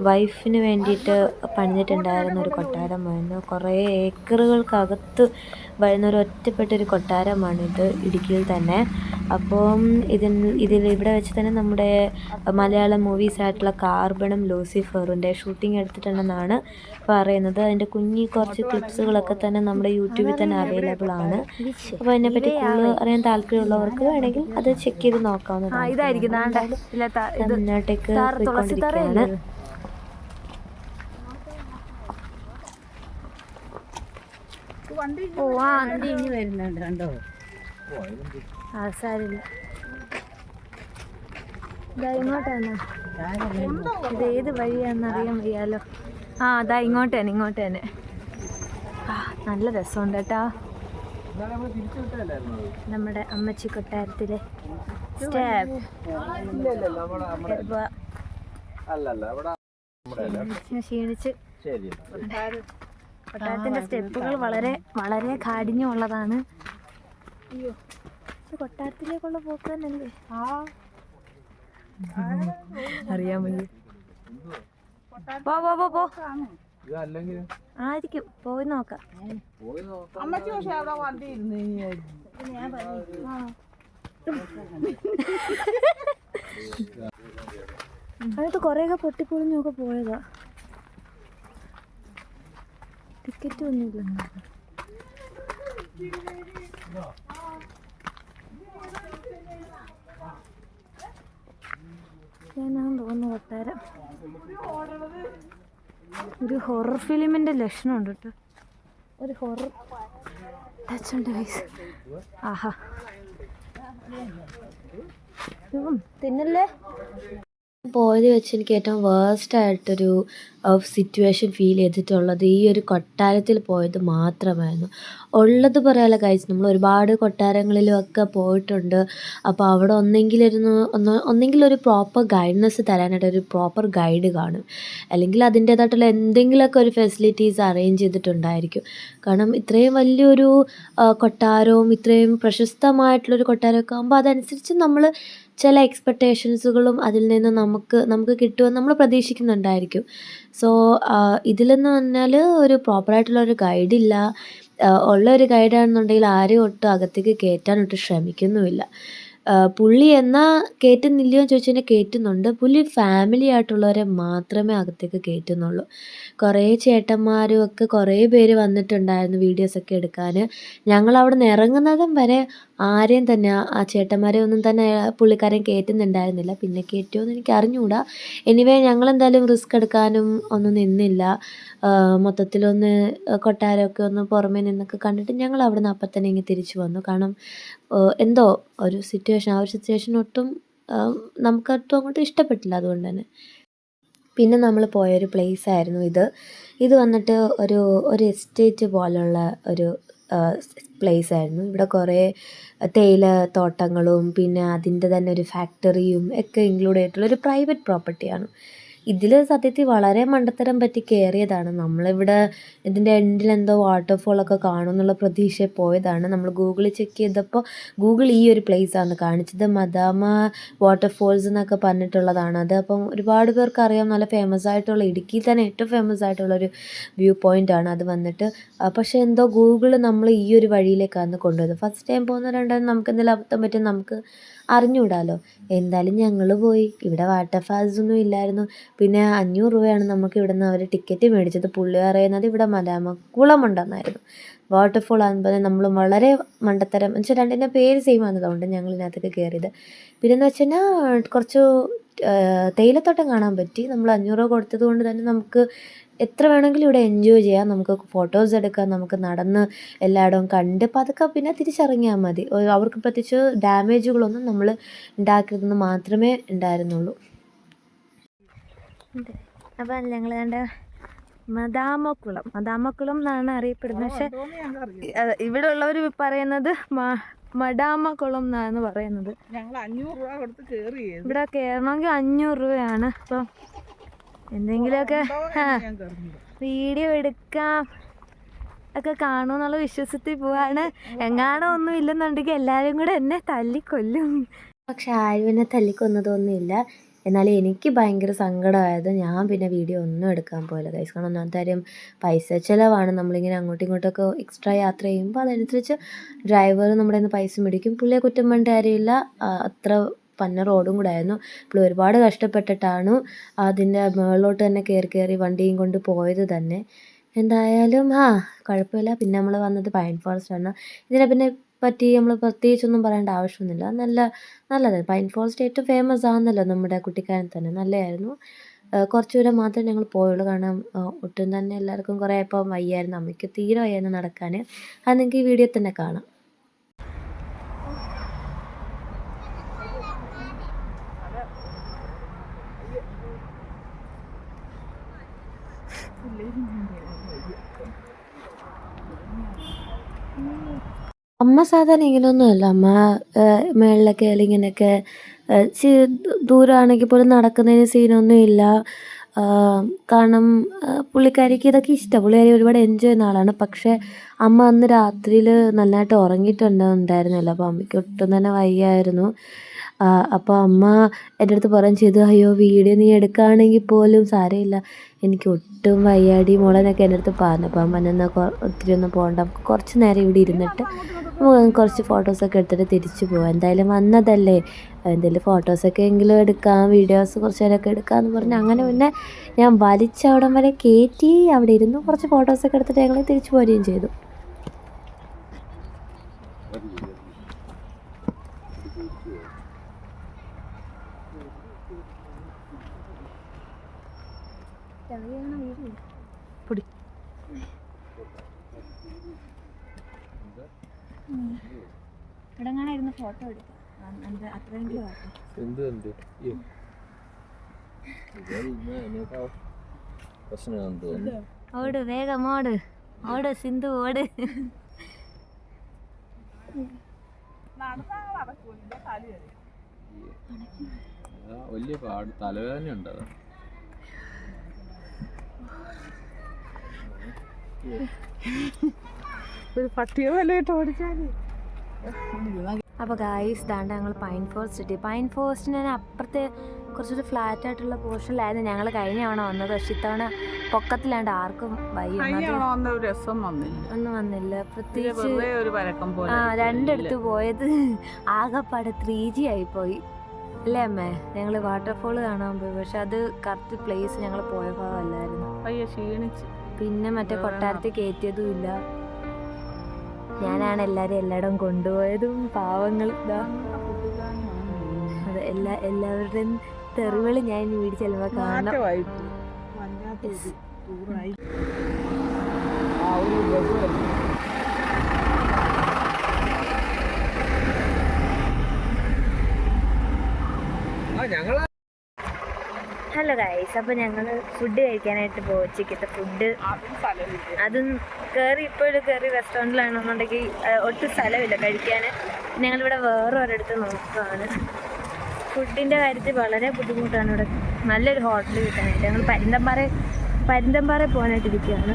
വൈഫിന് വേണ്ടിയിട്ട് പണിതിട്ടുണ്ടായിരുന്ന ഒരു കൊട്ടാരമായിരുന്നു. കുറേ ഏക്കറുകൾക്കകത്ത് വരുന്ന ഒരു ഒറ്റപ്പെട്ടൊരു കൊട്ടാരമാണിത്, ഇടുക്കിയിൽ തന്നെ. അപ്പം ഇവിടെ വെച്ച് തന്നെ നമ്മുടെ മലയാളം മൂവീസായിട്ടുള്ള കാർബണും ലൂസിഫറിൻ്റെ ഷൂട്ടിംഗ് എടുത്തിട്ടുണ്ടെന്നാണ് പറയുന്നത്. അതിൻ്റെ കുറച്ച് ക്ലിപ്സുകളൊക്കെ തന്നെ നമ്മുടെ യൂട്യൂബിൽ തന്നെ അവൈലബിൾ ആണ്. അപ്പോൾ അതിനെപ്പറ്റി കൂടുതൽ അറിയാൻ താല്പര്യമുള്ളവർക്ക് വേണമെങ്കിൽ അത് ചെക്ക് ചെയ്ത് നോക്കാവുന്നതാണ്. മുന്നോട്ടേക്ക് പോയിക്കൊണ്ടിരിക്കുകയാണ്. സാരില്ല, ഇങ്ങോട്ടാണ്. ഇത് ഏത് വഴിയാണെന്നറിയാൻ വയ്യാലോ. അതാ ഇങ്ങോട്ട് തന്നെ. നല്ല രസമുണ്ട് കേട്ടോ. നമ്മുടെ അമ്മച്ചി കൊട്ടാരത്തിലെ ക്ഷീണിച്ച്. കൊട്ടാരത്തിന്റെ സ്റ്റെപ്പുകൾ വളരെ വളരെ കാഠിന്യമുള്ളതാണ്. അയ്യോ, കൊട്ടാരത്തിലേക്കുള്ള പോക്ക് തന്നെയല്ലേ? അറിയാൻ വയ്യ. പോ ആയിരിക്കും, പോയി നോക്കാം. അതിനകത്ത് കുറേയൊക്കെ പൊട്ടിപ്പൊളിഞ്ഞൊക്കെ പോയതാ. ടിക്കറ്റ് ഒന്നുമില്ല. തോന്നുന്നു കൊട്ടാരം ഒരു ഹൊറർ ഫിലിമിൻ്റെ ലക്ഷണമുണ്ട് കേട്ടോ. ഒരു ഹൊറർ ടച്ച് ഉണ്ട് ഗൈസ്. ആഹാ തിന്നല്ലേ. പോയത് വെച്ച് എനിക്ക് ഏറ്റവും വേഴ്സ്റ്റ് ആയിട്ടൊരു സിറ്റുവേഷൻ ഫീൽ ചെയ്തിട്ടുള്ളത് ഈ ഒരു കൊട്ടാരത്തിൽ പോയത് മാത്രമായിരുന്നു. ഉള്ളത് പറയാലോ ഗൈസ്, നമ്മൾ ഒരുപാട് കൊട്ടാരങ്ങളിലും ഒക്കെ പോയിട്ടുണ്ട്. അപ്പോൾ അവിടെ ഒന്നെങ്കിൽ ഒരു പ്രോപ്പർ ഗൈഡൻസ് തരാനായിട്ട് ഒരു പ്രോപ്പർ ഗൈഡ് കാണും, അല്ലെങ്കിൽ അതിൻ്റേതായിട്ടുള്ള എന്തെങ്കിലുമൊക്കെ ഒരു ഫെസിലിറ്റീസ് അറേഞ്ച് ചെയ്തിട്ടുണ്ടായിരിക്കും. കാരണം ഇത്രയും വലിയൊരു കൊട്ടാരവും ഇത്രയും പ്രശസ്തമായിട്ടുള്ളൊരു കൊട്ടാരമൊക്കെ ആകുമ്പോൾ അതനുസരിച്ച് നമ്മൾ ചില എക്സ്പെക്റ്റേഷൻസുകളും അതിൽ നിന്ന് നമുക്ക് കിട്ടുമെന്ന് നമ്മൾ പ്രതീക്ഷിക്കുന്നുണ്ടായിരിക്കും. സോ ഇതിലെന്ന് പറഞ്ഞാൽ ഒരു പ്രോപ്പറായിട്ടുള്ളൊരു ഗൈഡില്ല. ഉള്ള ഒരു ഗൈഡാണെന്നുണ്ടെങ്കിൽ ആരെയും ഒട്ടും അകത്തേക്ക് കയറ്റാനൊട്ട് ശ്രമിക്കുന്നുമില്ല. പുള്ളി എന്നാൽ കയറ്റുന്നില്ലയോ എന്ന് ചോദിച്ചു കഴിഞ്ഞാൽ കയറ്റുന്നുണ്ട്. പുള്ളി ഫാമിലി ആയിട്ടുള്ളവരെ മാത്രമേ അകത്തേക്ക് കയറ്റുന്നുള്ളൂ. കുറേ ചേട്ടന്മാരും ഒക്കെ കുറേ പേര് വന്നിട്ടുണ്ടായിരുന്നു വീഡിയോസൊക്കെ എടുക്കാൻ. ഞങ്ങളവിടെ നിന്ന് ഇറങ്ങുന്നതും വരെ ആരെയും തന്നെ ആ ചേട്ടന്മാരെ ഒന്നും തന്നെ പുള്ളിക്കാരൻ കയറ്റുന്നുണ്ടായിരുന്നില്ല. പിന്നെ കയറ്റുമോയെന്ന് എനിക്ക് അറിഞ്ഞുകൂടാ. എനിവേ ഞങ്ങളെന്തായാലും റിസ്ക് എടുക്കാനും ഒന്നും നിന്നില്ല. മൊത്തത്തിലൊന്ന് കൊട്ടാരമൊക്കെ ഒന്ന് പുറമേ നിന്നൊക്കെ കണ്ടിട്ട് ഞങ്ങൾ അവിടെ നിന്ന് അപ്പം തന്നെ ഇങ്ങ് തിരിച്ചു വന്നു. കാരണം എന്തോ ആ ഒരു സിറ്റുവേഷൻ ഒട്ടും നമുക്കൊട്ടും അങ്ങോട്ട് ഇഷ്ടപ്പെട്ടില്ല. അതുകൊണ്ട് തന്നെ പിന്നെ നമ്മൾ പോയൊരു പ്ലേസായിരുന്നു ഇത് വന്നിട്ട് ഒരു എസ്റ്റേറ്റ് പോലുള്ള ഒരു പ്ലേസായിരുന്നു. ഇവിടെ കുറേ തേയില തോട്ടങ്ങളും പിന്നെ അതിൻ്റെ തന്നെ ഒരു ഫാക്ടറിയും ഒക്കെ ഇൻക്ലൂഡ് ചെയ്തിട്ടുള്ളൊരു പ്രൈവറ്റ് പ്രോപ്പർട്ടിയാണ്. ഇതിൽ സത്യത്തിൽ വളരെ മണ്ടത്തരം പറ്റി കയറിയതാണ്. നമ്മളിവിടെ ഇതിൻ്റെ എൻഡിലെന്തോ വാട്ടർഫോളൊക്കെ കാണുമെന്നുള്ള പ്രതീക്ഷയിൽ പോയതാണ്. നമ്മൾ ഗൂഗിളിൽ ചെക്ക് ചെയ്തപ്പോൾ ഗൂഗിൾ ഈ ഒരു പ്ലേസാണ് കാണിച്ചത്. മദാമ വാട്ടർഫോൾസ് എന്നൊക്കെ പറഞ്ഞിട്ടുള്ളതാണ് അത്. അപ്പം ഒരുപാട് പേർക്ക് അറിയാം, നല്ല ഫേമസ് ആയിട്ടുള്ള, ഇടുക്കിയിൽ തന്നെ ഏറ്റവും ഫേമസ് ആയിട്ടുള്ളൊരു വ്യൂ പോയിൻ്റാണ് അത് വന്നിട്ട്. പക്ഷേ എന്തോ ഗൂഗിൾ നമ്മൾ ഈ ഒരു വഴിയിലേക്കാണ് കൊണ്ടുപോയത്. ഫസ്റ്റ് ടൈം പോകുന്ന രണ്ടാമത് നമുക്ക് എന്തെങ്കിലും അബദ്ധം പറ്റും, നമുക്ക് അറിഞ്ഞുകൂടാലോ. എന്തായാലും ഞങ്ങൾ പോയി. ഇവിടെ വാട്ടർഫാൾസ് ഒന്നും ഇല്ലായിരുന്നു. പിന്നെ 500 രൂപയാണ് നമുക്ക് ഇവിടെ നിന്ന് അവർ ടിക്കറ്റ് മേടിച്ചത്. പുള്ളി പറയുന്നത് ഇവിടെ മദാമ കുളമുണ്ടെന്നായിരുന്നു. വാട്ടർഫോൾ ആകുമ്പോൾ നമ്മൾ വളരെ മണ്ടത്തരം എന്ന് വെച്ചാൽ രണ്ടിൻ്റെ പേര് സെയിം ആണെന്നതുകൊണ്ട് ഞങ്ങൾ ഇതിനകത്തേക്ക് കയറിയത്. പിന്നെയെന്ന് വെച്ച് കഴിഞ്ഞാൽ കുറച്ച് തേയിലത്തോട്ടം കാണാൻ പറ്റി. നമ്മൾ 500 രൂപ കൊടുത്തത് കൊണ്ട് തന്നെ നമുക്ക് എത്ര വേണമെങ്കിലും ഇവിടെ എൻജോയ് ചെയ്യാം. നമുക്ക് ഫോട്ടോസ് എടുക്കാം, നമുക്ക് നടന്ന് എല്ലായിടവും കണ്ട് പതുക്കെ പിന്നെ തിരിച്ചിറങ്ങിയാൽ മതി. അവർക്ക് പ്രത്യേകിച്ച് ഡാമേജുകളൊന്നും നമ്മൾ ഉണ്ടാക്കരുതെന്ന് മാത്രമേ ഉണ്ടായിരുന്നുള്ളൂ. അപ്പം ഞങ്ങൾ കണ്ട മദാമക്കുളം എന്നാണ് അറിയപ്പെടുന്നത്. പക്ഷെ ഇവിടെ ഉള്ളവർ പറയുന്നത് മഡാമക്കുളം എന്നാണ് പറയുന്നത്. ഇവിടെ കയറണമെങ്കിൽ 500 രൂപയാണ്. അപ്പം എന്തെങ്കിലുമൊക്കെ വീഡിയോ എടുക്കാം ഒക്കെ കാണുമെന്നുള്ള വിശ്വാസത്തിൽ പോവാണ്. എങ്ങാണോ ഒന്നും ഇല്ലെന്നുണ്ടെങ്കിൽ എല്ലാവരും കൂടെ എന്നെ തല്ലിക്കൊല്ലും. പക്ഷെ ആരും എന്നെ തല്ലിക്കൊന്നതൊന്നുമില്ല. എന്നാലും എനിക്ക് ഭയങ്കര സങ്കടമായത് ഞാൻ പിന്നെ വീഡിയോ ഒന്നും എടുക്കാൻ പോയില്ല ഗൈസ്. കാരണം ഒന്നാമത്തെ കാര്യം പൈസ ചിലവാണ്. നമ്മളിങ്ങനെ അങ്ങോട്ടും ഇങ്ങോട്ടൊക്കെ എക്സ്ട്രാ യാത്ര ചെയ്യുമ്പോൾ അതനുസരിച്ച് ഡ്രൈവർ നമ്മുടെ നിന്ന് പൈസ മേടിക്കും. പുള്ളിയെ കുറ്റം പറഞ്ഞിട്ട് കാര്യമില്ല. അത്ര പന്ന റോഡും കൂടെ ആയിരുന്നു. പുള്ളി ഒരുപാട് കഷ്ടപ്പെട്ടിട്ടാണ് അതിൻ്റെ മുകളിലോട്ട് തന്നെ കയറി വണ്ടിയും കൊണ്ട് പോയത് തന്നെ. എന്തായാലും കുഴപ്പമില്ല. പിന്നെ നമ്മൾ വന്നത് പൈൻ ഫോറസ്റ്റാണ്. ഇതിനെ പറ്റി നമ്മൾ പ്രത്യേകിച്ചൊന്നും പറയേണ്ട ആവശ്യമൊന്നുമില്ല. നല്ലതാണ്. പൈൻ ഫോറസ്റ്റ് ഏറ്റവും ഫേമസ് ആണെന്നല്ലോ നമ്മുടെ കുട്ടിക്കാനം തന്നെ. നല്ലതായിരുന്നു. കുറച്ച് ദൂരം മാത്രമേ ഞങ്ങൾ പോയുള്ളൂ. കാരണം ഒട്ടും തന്നെ എല്ലാവർക്കും കുറേ ഇപ്പം വയ്യായിരുന്നു. അമ്മയ്ക്ക് തീരെ വയ്യായിരുന്നു നടക്കാൻ. അത് നിങ്ങൾക്ക് ഈ വീഡിയോ തന്നെ കാണാം. അമ്മ സാധാരണ ഇങ്ങനെയൊന്നുമല്ല. അമ്മ മേളിലൊക്കെ അല്ലെങ്കിൽ ഇങ്ങനെയൊക്കെ ദൂരമാണെങ്കിൽ പോലും നടക്കുന്നതിന് സീനൊന്നും ഇല്ല. കാരണം പുള്ളിക്കാരിക്ക് ഇതൊക്കെ ഇഷ്ടമാണ്. പുള്ളിക്കാരി ഒരുപാട് എൻജോയ് ചെയ്യുന്ന ആളാണ്. പക്ഷേ അമ്മ അന്ന് രാത്രിയിൽ നല്ലതായിട്ട് ഉറങ്ങിയിട്ടുണ്ടായിരുന്നില്ല. അപ്പോൾ അമ്മയ്ക്ക് ഒട്ടും തന്നെ വയ്യായിരുന്നു. അപ്പോൾ അമ്മ എൻ്റെ അടുത്ത് പറയുകയും ചെയ്തു, അയ്യോ വീഡിയോ നീ എടുക്കുകയാണെങ്കിൽ പോലും സാരമില്ല, എനിക്ക് ഒട്ടും വയ്യാടി മോളെ എന്നൊക്കെ എൻ്റെ അടുത്ത് പറഞ്ഞു. അപ്പോൾ അമ്മ എന്നാൽ ഒത്തിരി ഒന്നും പോകണ്ട, നമുക്ക് കുറച്ച് നേരം ഇവിടെ ഇരുന്നിട്ട് കുറച്ച് ഫോട്ടോസൊക്കെ എടുത്തിട്ട് തിരിച്ചു പോകാം. എന്തായാലും വന്നതല്ലേ, എന്തെങ്കിലും ഫോട്ടോസൊക്കെ എങ്കിലും എടുക്കാം, വീഡിയോസ് കുറച്ച് നേരമൊക്കെ എടുക്കാമെന്ന് പറഞ്ഞ് അങ്ങനെ പിന്നെ ഞാൻ വലിച്ചവിടം വരെ കയറ്റി അവിടെ ഇരുന്നു കുറച്ച് ഫോട്ടോസൊക്കെ എടുത്തിട്ട് ഞങ്ങൾ തിരിച്ചു പോരുകയും ചെയ്തു. പൊടി ഇടങ്ങാനായിരുന്നു ഫോട്ടോ എടുക്കാം അത്രയെങ്കിലും ഓട് വേഗം ഓട് ഓട് സിന്ധു ഓട് വലിയ പാട് തലവേദന ഉണ്ട് ഒരു പട്ടിയെ വലയിട്ട് ഓടിച്ചാല്. അപ്പോൾ ഗായ്സ് ദാണ്ട് ഞങ്ങൾ പൈൻ ഫോറസ്റ്റ് എത്തി. പൈൻ ഫോറസ്റ്റിന് അപ്പുറത്തെ കുറച്ചൊരു ഫ്ലാറ്റ് ആയിട്ടുള്ള പോർഷനിലായിരുന്നു ഞങ്ങൾ കഴിഞ്ഞ തവണ വന്നത്. പക്ഷെ ഇത്തവണ പൊക്കത്തിലാണ്ട് ആർക്കും ഒന്നും വന്നില്ല. പ്രത്യേകിച്ച് രണ്ടിടത്ത് പോയത് ആകെപ്പാടെ 3G ആയിപ്പോയി അല്ലേ അമ്മേ? ഞങ്ങൾ വാട്ടർഫോൾ കാണാൻ പോയി, പക്ഷെ അത് കറക്റ്റ് പ്ലേസ് ഞങ്ങൾ പോയ ഭാഗമല്ലായിരുന്നു. പിന്നെ മറ്റേ കൊട്ടാരത്തിൽ കയറ്റിയതും ഇല്ല. ഞാനാണ് എല്ലായിടവും കൊണ്ടുപോയതും. പാവങ്ങൾ അതെ എല്ലാവരുടെയും തെറിവിളി ഞാൻ വീട് ചെല്ലുമ്പോൾ കാണാം. ഹലോ ഗൈസ്, അപ്പോൾ ഞങ്ങൾ ഫുഡ് കഴിക്കാനായിട്ട് പോകും. ഉച്ചക്കത്തെ ഫുഡ് അതും ഇപ്പോഴും കയറി റെസ്റ്റോറൻറ്റിലാണെന്നുണ്ടെങ്കിൽ ഒട്ടും സ്ഥലമില്ല കഴിക്കാൻ. ഞങ്ങളിവിടെ വേറെ ഒരിടത്ത് നോക്കുകയാണ്. ഫുഡിൻ്റെ കാര്യത്തിൽ വളരെ ബുദ്ധിമുട്ടാണ് ഇവിടെ നല്ലൊരു ഹോട്ടൽ കിട്ടാനായിട്ട്. ഞങ്ങൾ പരുന്തമ്പാറ പോകാനായിട്ടിരിക്കുകയാണ്.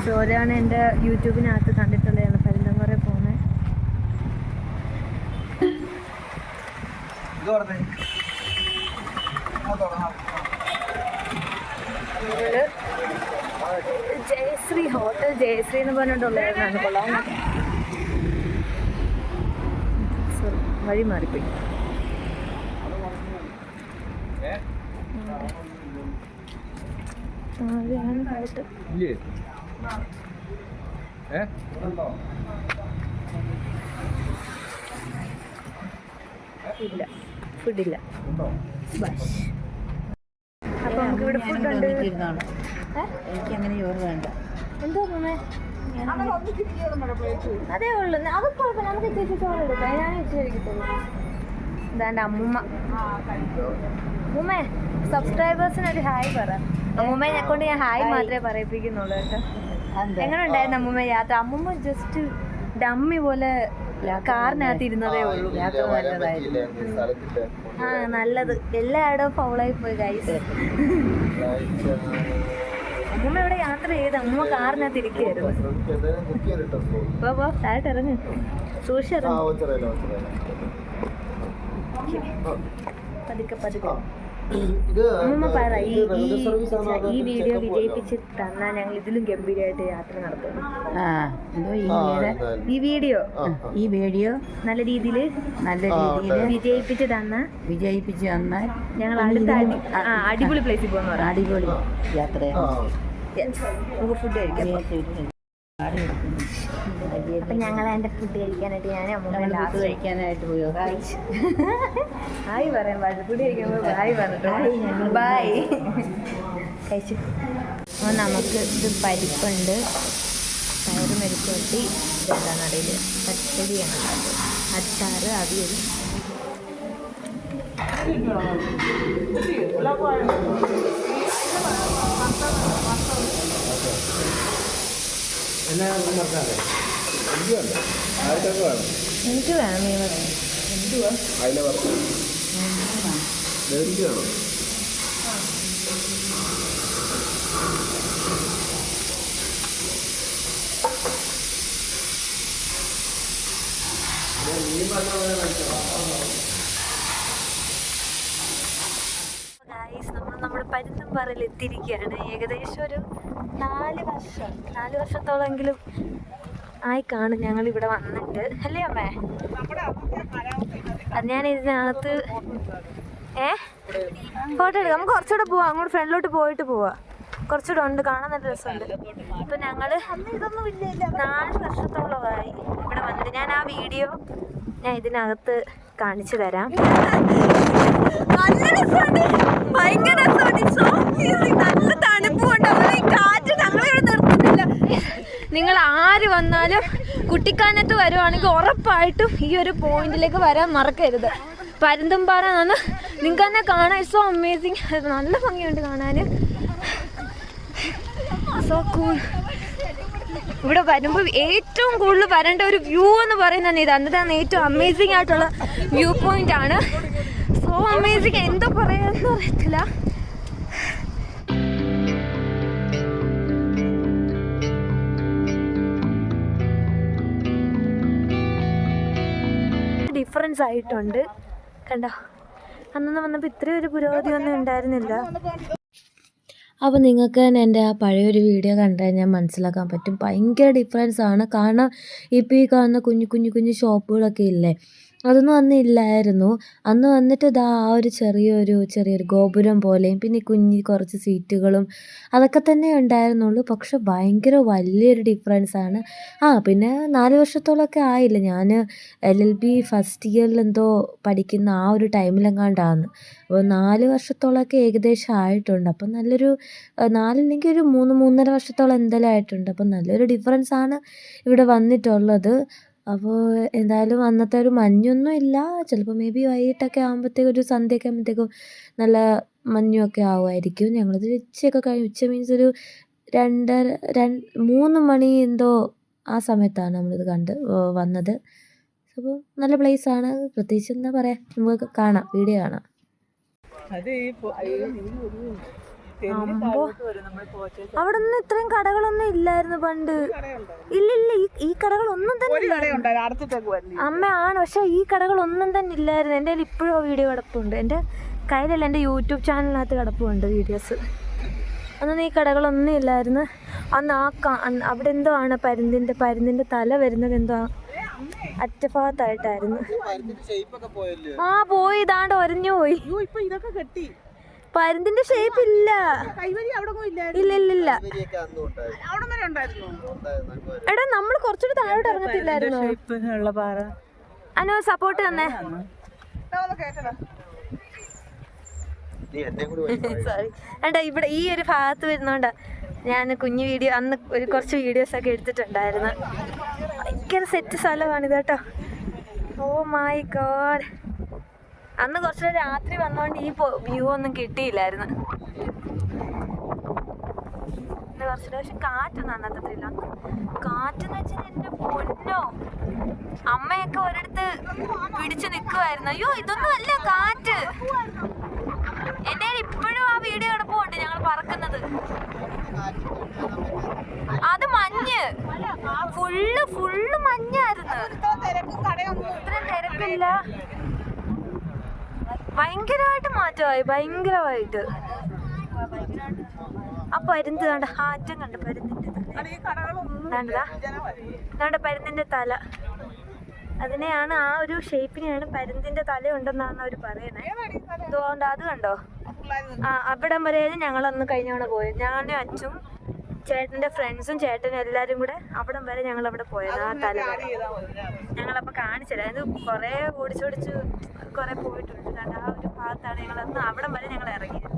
സോരാണ് എൻ്റെ യൂട്യൂബിനകത്ത് കണ്ടിട്ടുള്ളതാണ് പരുന്തമ്പാറ പോകുന്നത്. ജയശ്രീ ഹോട്ടൽ ജയശ്രീ എന്ന് പറഞ്ഞിട്ടുള്ളതാണ്. കൊള്ളാം. വഴി മാറിപ്പോയി. ഇല്ല ഫുഡില്ല. അപ്പൊ നമുക്ക് ഇവിടെ ഫുഡ് ഉണ്ട്. എനിക്ക് അങ്ങനെ ചോറ് വേണ്ട. എന്തോ അതേ ഉള്ളു. അത് കുഴപ്പമില്ല, നമുക്ക് ചേച്ചി ചോറ് എടുക്കാം. ഞാൻ ചേച്ചി കഴിക്കത്തുള്ളൂ. ഇതാണ്ട് അമ്മൂമ്മ. അമ്മൂമ്മേ സബ്സ്ക്രൈബേഴ്സിനൊരു ഹായ് പറ. അമ്മൂമ്മയെ കൊണ്ട് ഞാൻ ഹായ് മാത്രമേ പറയിപ്പിക്കുന്നുള്ളൂ കേട്ടോ. എങ്ങനെ ഉണ്ടായിരുന്നു അമ്മൂമ്മ യാത്ര? അമ്മൂമ്മ ജസ്റ്റ് ഡമ്മി പോലെ കാറിനകത്ത് ഇരുന്നതേ ഉള്ളൂ. ആ നല്ലത്. എല്ലായിടവും ഫൗളായി പോയി ഗൈസ്. അമ്മൂമ്മ ഇവിടെ യാത്ര ചെയ്ത് അമ്മൂമ്മ കാറിനകത്ത് ഇരിക്കുകയായിരുന്നു. പോ താഴോട്ട് ഇറങ്ങ്, സൂക്ഷിച്ചിറങ്ങ്. പതുക്കെ അമ്മൂമ്മ പറ, ഈ വീഡിയോ വിജയിപ്പിച്ച് തന്നാൽ ഞങ്ങൾ ഇതിലും ഗംഭീരമായിട്ട് യാത്ര നടത്തുന്നു. ഈ വീഡിയോ നല്ല രീതിയിൽ വിജയിപ്പിച്ച് തന്നാൽ ഞങ്ങൾ അടുത്ത അടിപൊളി പ്ലേസിൽ പോകുന്ന അടിപൊളി യാത്ര. നമുക്ക് ഫുഡ് കഴിക്കാം. അപ്പം ഞങ്ങൾ എൻ്റെ ഫുഡ് കഴിക്കാനായിട്ട് ഞാൻ അമ്മൂമ്മ കഴിക്കാനായിട്ട് പോയോ? ഹായ് പറയാൻ പാടില്ല. ഫുഡ് കഴിക്കുമ്പോൾ ഹായ് പറഞ്ഞിട്ട് ബായ് കഴിച്ചു. അപ്പോൾ നമുക്ക് ഇത് പരിപ്പുണ്ട്, പയറ് മെഴുക്കുവരട്ടി, ഇതെന്താണെന്ന് അറിയില്ല, പച്ചടിയാണ്, അച്ചാറ്, അവിയൽ. എനിക്ക് വേണം മീൻ വറുത്തത്. നമ്മൾ നമ്മുടെ പരുന്തമ്പാറയിൽ എത്തിയിരിക്കുകയാണ്. ഏകദേശം ഒരു 4 വർഷത്തോളമെങ്കിലും ആയി കാണും ഞങ്ങളിവിടെ വന്നിട്ട്, അല്ലേ അമ്മേ? അത് ഞാൻ ഇതിനകത്ത് ഫോട്ടോ എടുക്കാം. നമുക്ക് കുറച്ചുകൂടെ പോവാം, അങ്ങോട്ട് ഫ്രണ്ടിലോട്ട് പോയിട്ട് പോവാം. കുറച്ചുകൂടെ ഉണ്ട്, കാണാൻ നല്ല രസമുണ്ട്. ഇപ്പം ഞങ്ങൾ 4 വർഷത്തോളമായി ഇവിടെ വന്നിട്ട്. ഞാൻ ആ വീഡിയോ ഞാൻ ഇതിനകത്ത് കാണിച്ചു തരാം. നല്ല രസമുണ്ട്, ഭയങ്കര രസമുണ്ട്. നല്ല തണുപ്പുണ്ട്, ഈ കാറ്റ് ഞങ്ങളിവിടെ നിർത്തുന്നില്ല. നിങ്ങൾ ആര് വന്നാലും കുട്ടിക്കാനത്ത് വരുവാണെങ്കിൽ ഉറപ്പായിട്ടും ഈ ഒരു പോയിന്റിലേക്ക് വരാൻ മറക്കരുത്. പരുന്തുംപാറ ആണ്, നിങ്ങൾക്ക് തന്നെ കാണാൻ സോ അമേസിങ്, നല്ല ഭംഗിയുണ്ട് കാണാൻ. So cool. ഇവിടെ വരുമ്പോൾ ഏറ്റവും കൂടുതൽ വരേണ്ട ഒരു വ്യൂ എന്ന് പറയുന്നത് ഇത്, അന്നതാണ് ഏറ്റവും അമേസിങ് ആയിട്ടുള്ള വ്യൂ പോയിന്റ് ആണ്. സോ അമേസിങ്, എന്തോ പറയാന്ന് അറിയത്തില്ല. ഡിഫറൻസ് ആയിട്ടുണ്ട്, കണ്ടോ? അന്നൊന്നും വന്നപ്പോൾ ഇത്രയും ഒരു പുരോഗതി ഒന്നും ഉണ്ടായിരുന്നില്ല. അപ്പോൾ നിങ്ങൾക്ക് തന്നെ എൻ്റെ ആ പഴയൊരു വീഡിയോ കണ്ടു കഴിഞ്ഞാൽ മനസ്സിലാക്കാൻ പറ്റും, ഭയങ്കര ഡിഫറൻസ് ആണ്. കാരണം ഇപ്പോൾ ഈ കാണുന്ന കുഞ്ഞു കുഞ്ഞു കുഞ്ഞു ഷോപ്പുകളൊക്കെ ഇല്ലേ, അതൊന്നും അന്ന് ഇല്ലായിരുന്നു. അന്ന് വന്നിട്ട് ഇതാ ആ ഒരു ചെറിയൊരു ഗോപുരം പോലെയും പിന്നെ കുറച്ച് സീറ്റുകളും അതൊക്കെ തന്നെ ഉണ്ടായിരുന്നുള്ളൂ. പക്ഷെ ഭയങ്കര വലിയൊരു ഡിഫറൻസാണ്. പിന്നെ 4 വർഷത്തോളമൊക്കെ ആയില്ല, ഞാൻ LLB ഫസ്റ്റ് ഇയറിൽ എന്തോ പഠിക്കുന്ന ആ ഒരു ടൈമിലെങ്ങാണ്ടാണ്. അപ്പോൾ 4 വർഷത്തോളമൊക്കെ ഏകദേശം ആയിട്ടുണ്ട്. അപ്പം നല്ലൊരു 4 ഒരു 3-3.5 വർഷത്തോളം എന്തായാലും ആയിട്ടുണ്ട്. അപ്പം നല്ലൊരു ഡിഫറൻസാണ് ഇവിടെ വന്നിട്ടുള്ളത്. അപ്പോൾ എന്തായാലും അന്നത്തെ ഒരു മഞ്ഞൊന്നും ഇല്ല, ചിലപ്പോൾ മേ ബി വൈകിട്ടൊക്കെ ആകുമ്പോഴത്തേക്കും ഒരു സന്ധ്യയൊക്കെ ആകുമ്പോഴത്തേക്കും നല്ല മഞ്ഞൊക്കെ ആവുമായിരിക്കും. ഞങ്ങളത് ഉച്ചയൊക്കെ കഴിഞ്ഞ്, ഉച്ച മീൻസ് ഒരു 2-3 മണി എന്തോ ആ സമയത്താണ് നമ്മളിത് വന്നത്. അപ്പോൾ നല്ല പ്ലേസാണ്, പ്രത്യേകിച്ച് എന്താ പറയുക, നമുക്ക് കാണാം, വീഡിയോ കാണാം. അവിടെ ഒന്നും ഇത്രയും കടകളൊന്നും ഇല്ലായിരുന്നു പണ്ട്. ഇല്ലില്ല, ഈ കടകളൊന്നും തന്നെ അമ്മയാണ്, പക്ഷെ ഈ കടകളൊന്നും തന്നെ ഇല്ലായിരുന്നു. എൻ്റെ കയ്യിൽ ഇപ്പോഴും വീഡിയോ കിടപ്പുണ്ട്, എൻ്റെ കയ്യിലല്ല, എൻ്റെ യൂട്യൂബ് ചാനലിനകത്ത് കിടപ്പുണ്ട് വീഡിയോസ്. അന്നൊന്നും ഈ കടകളൊന്നും ഇല്ലായിരുന്നു. അന്ന് അവിടെ എന്തോ ആണ് പരുന്തിൻ്റെ തല വരുന്നത് എന്തോ അറ്റഭാഗത്തായിട്ടായിരുന്നു. പോയി, ഇതാണ്ട് ഒരഞ്ഞു പോയി. പരുന്തിന്റെ ഷേപ്പ് ഇല്ല, ഇല്ല. എടാ നമ്മൾ കുറച്ചുകൂടി താഴോട്ട് ഇറങ്ങത്തില്ലായിരുന്നു? അനു സപ്പോർട്ട് തന്നെ. സോറി ഏട്ടാ, ഇവിടെ ഈ ഒരു ഭാഗത്ത് വരുന്നോണ്ടാ ഞാൻ കുഞ്ഞു വീഡിയോ അന്ന് കുറച്ച് വീഡിയോസൊക്കെ എടുത്തിട്ടുണ്ടായിരുന്നു. ഭയങ്കര സെറ്റ് സ്ഥലമാണിത് കേട്ടോ. ഓ മൈ ഗോഡ്, അന്ന് കുറച്ച് രാത്രി വന്നോണ്ട് ഈ വ്യൂ ഒന്നും കിട്ടിയില്ലായിരുന്നു. കുറച്ചുകൂടെ പക്ഷെ കാറ്റൊന്നും അന്നത്തില്ല. കാറ്റെന്ന് വെച്ചാൽ എൻ്റെ പൊന്നോ, അമ്മയൊക്കെ ഒരിടത്ത് പിടിച്ച് നിൽക്കുമായിരുന്നു. അയ്യോ ഇതൊന്നും അല്ല കാറ്റ്. എൻ്റെ ഇപ്പോഴും ആ വീഡിയോ കിടപ്പുണ്ട്, ഞങ്ങൾ പറക്കുന്നത്. അത് മഞ്ഞ്, ഫുള്ള് മഞ്ഞായിരുന്നു. ഇത്രയും തിരക്കില്ല, ഭയങ്കരമായിട്ട് മാറ്റമായി, ഭയങ്കരമായിട്ട്. ആ പരുന്ത് കണ്ട, ഹാറ്റം കണ്ട പരുന്തിന്റെ തല, പരുന്തിന്റെ തല, അതിനെയാണ് ആ ഒരു ഷേപ്പിനെയാണ് പരുന്തിന്റെ തല ഉണ്ടെന്നാണ് അവർ പറയുന്നത്. അതുകൊണ്ട് അത് കണ്ടോ, അവിടം വരെ ഞങ്ങളന്ന് കഴിഞ്ഞവണ പോയത്. ഞാനും അച്ഛനും ചേട്ടൻ്റെ ഫ്രണ്ട്സും ചേട്ടനും എല്ലാവരും കൂടെ അവിടം വരെ ഞങ്ങളവിടെ പോയത്. ആ തല വരെ ഞങ്ങളപ്പോൾ കാണിച്ചില്ല. അത് കുറേ ഓടിച്ചോടിച്ച് കുറേ പോയിട്ടുണ്ട്. കണ്ട ആ ഒരു ഭാഗത്താണ് ഞങ്ങളന്ന് അവിടം വരെ ഞങ്ങൾ ഇറങ്ങിയത്.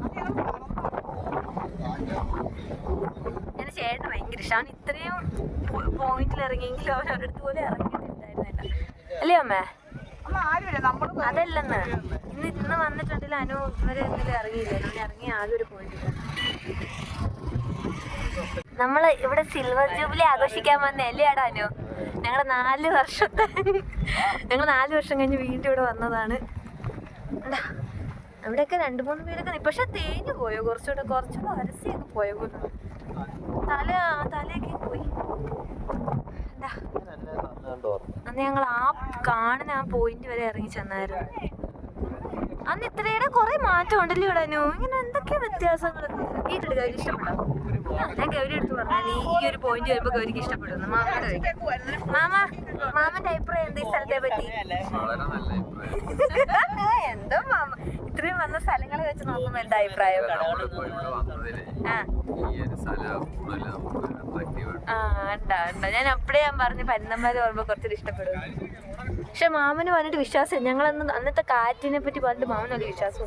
എൻ്റെ ചേട്ടന് ഭയങ്കര ഇഷ്ടമാണ്. ഇത്രയും പോയിന്റിൽ ഇറങ്ങിയെങ്കിലും അവൻ ഒരിടത്ത് പോലും ഇറങ്ങിയിട്ടുണ്ടായിരുന്നില്ല, അല്ലേ അമ്മേ? അതല്ലെന്ന്, ഇന്ന് വന്നിട്ടുണ്ടെങ്കിൽ അനു ഇവരെ എന്തെങ്കിലും ഇറങ്ങിയില്ല. ഇറങ്ങി ആകെ ഒരു പോയിന്റ്. നമ്മൾ ഇവിടെ സിൽവർ ജൂബിലി ആഘോഷിക്കാൻ വന്നല്ലേ അനു? ഞങ്ങൾ 4 വർഷം കഴിഞ്ഞ് വീണ്ടും ഇവിടെ വന്നതാണ്. അവിടെയൊക്കെ 2-3 പേരൊക്കെ, പക്ഷെ തേഞ്ഞു പോയോ, കുറച്ചുകൂടെ അരസിയൊക്കെ പോയോ പോലും. തലയൊക്കെ പോയി. അന്ന് ഞങ്ങൾ ആ കാണുന്ന ആ പോയിന്റ് വരെ ഇറങ്ങി ചെന്നായിരുന്നു. അന്ന് ഇത്രയുടെ കുറെ മാറ്റം ഉണ്ടല്ലോ ഇവിടെ. ഇങ്ങനെ എന്തൊക്കെയാ വ്യത്യാസങ്ങൾ. ഈ ഗൗരി ഇഷ്ടപ്പെടാം. ഞാൻ ഗൗരി എടുത്ത് പറഞ്ഞാൽ ഈ ഒരു പോയിന്റ് വരുമ്പോ ഗൗരിക്ക് ഇഷ്ടപ്പെടുന്നു. മാമയുടെ ചോദിക്കാം. മാമന്റെ അഭിപ്രായം എന്താ ഈ സ്ഥലത്തെ പറ്റി? എന്തോ മാമ ഇത്രയും വന്ന സ്ഥലങ്ങളെ വെച്ച് നോക്കുമ്പോ എന്താ അഭിപ്രായം? ഉണ്ടാ ഞാൻ അപ്പഴേ പറഞ്ഞു പരുന്തുംപാലം ഓർമ്മ കുറച്ചുകൂടി ഇഷ്ടപ്പെടും. പക്ഷെ മാമന് പറഞ്ഞിട്ട് വിശ്വാസം ഞങ്ങൾ അന്നത്തെ കാറ്റിനെ പറ്റി പറഞ്ഞിട്ട് മാമന് വലിയ വിശ്വാസം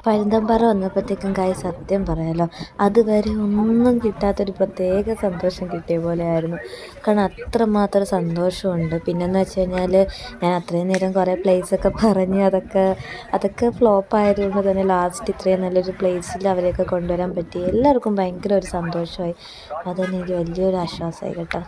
പരുന്തുംപാറ വന്നപ്പോഴത്തേക്കും സത്യം പറയാലോ അതുവരെ ഒന്നും കിട്ടാത്തൊരു പ്രത്യേക സന്തോഷം കിട്ടിയ പോലെയായിരുന്നു. കാരണം അത്രമാത്രം സന്തോഷമുണ്ട്. പിന്നെയെന്ന് വെച്ച് കഴിഞ്ഞാൽ ഞാൻ അത്രയും നേരം കുറേ പ്ലേസൊക്കെ പറഞ്ഞ് അതൊക്കെ ഫ്ലോപ്പ് ആയതുകൊണ്ട് തന്നെ ലാസ്റ്റ് ഇത്രയും നല്ലൊരു പ്ലേസിൽ അവരെയൊക്കെ കൊണ്ടുവരാൻ പറ്റി. എല്ലാവർക്കും ഭയങ്കര ഒരു സന്തോഷമായി. അതുതന്നെ എനിക്ക് വലിയൊരു ആശ്വാസമായി കേട്ടോ.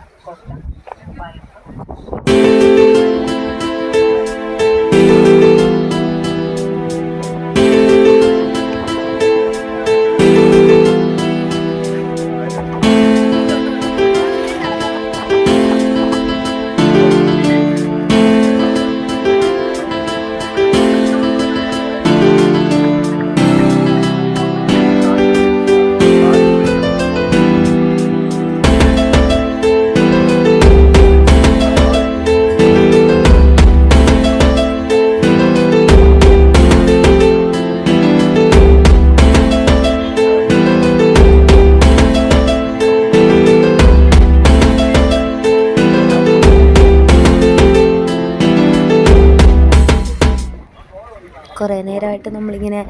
കുറേ നേരമായിട്ട് നമ്മളിങ്ങനെ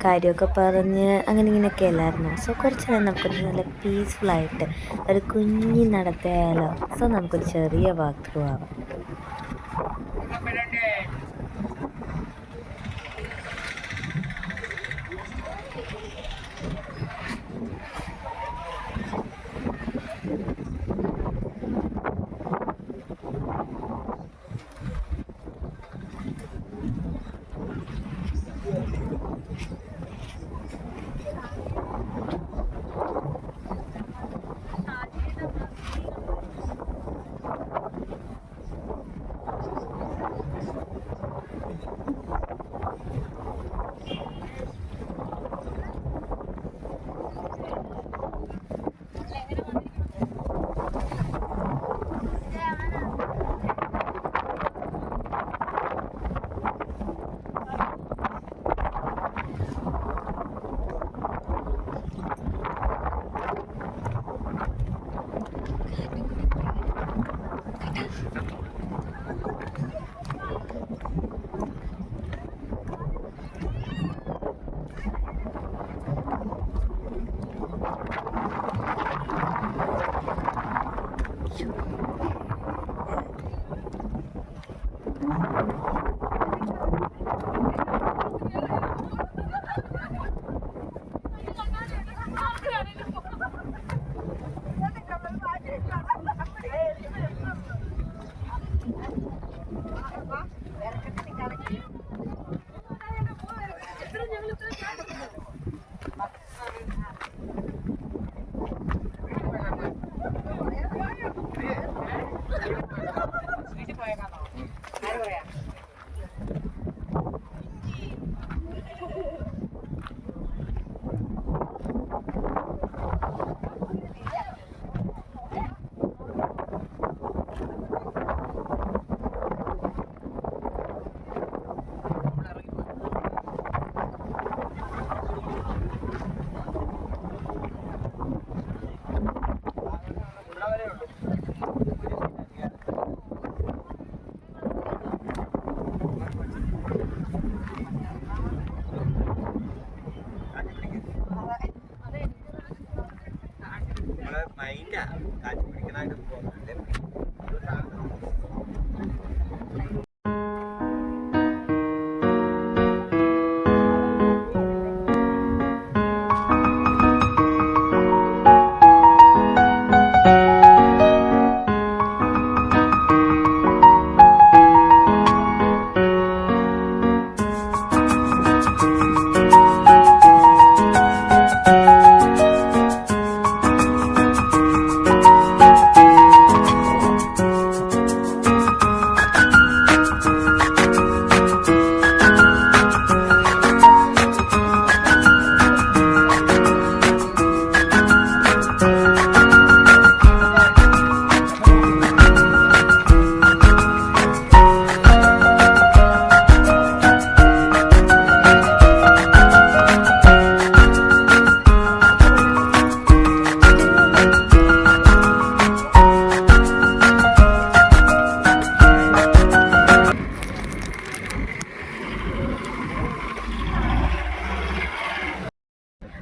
കാര്യമൊക്കെ പറഞ്ഞ് ഇങ്ങനെയൊക്കെ അല്ലായിരുന്നു. സോ കുറച്ച് നേരം നമുക്കൊരു നല്ല പീസ്ഫുള്ളായിട്ട് ഒരു കുഞ്ഞി നടത്തിയാലോ. സോ നമുക്കൊരു ചെറിയ വാക്ക് ത്രൂ ആവാം.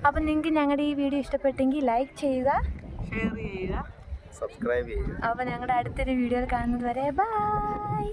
അപ്പം നിങ്ങൾക്ക് ഞങ്ങളുടെ ഈ വീഡിയോ ഇഷ്ടപ്പെട്ടെങ്കിൽ ലൈക്ക് ചെയ്യുക, ഷെയർ ചെയ്യുക, സബ്സ്ക്രൈബ് ചെയ്യുക. അപ്പോൾ ഞങ്ങളുടെ അടുത്തൊരു വീഡിയോയിൽ കാണുന്നത് വരെ ബൈ.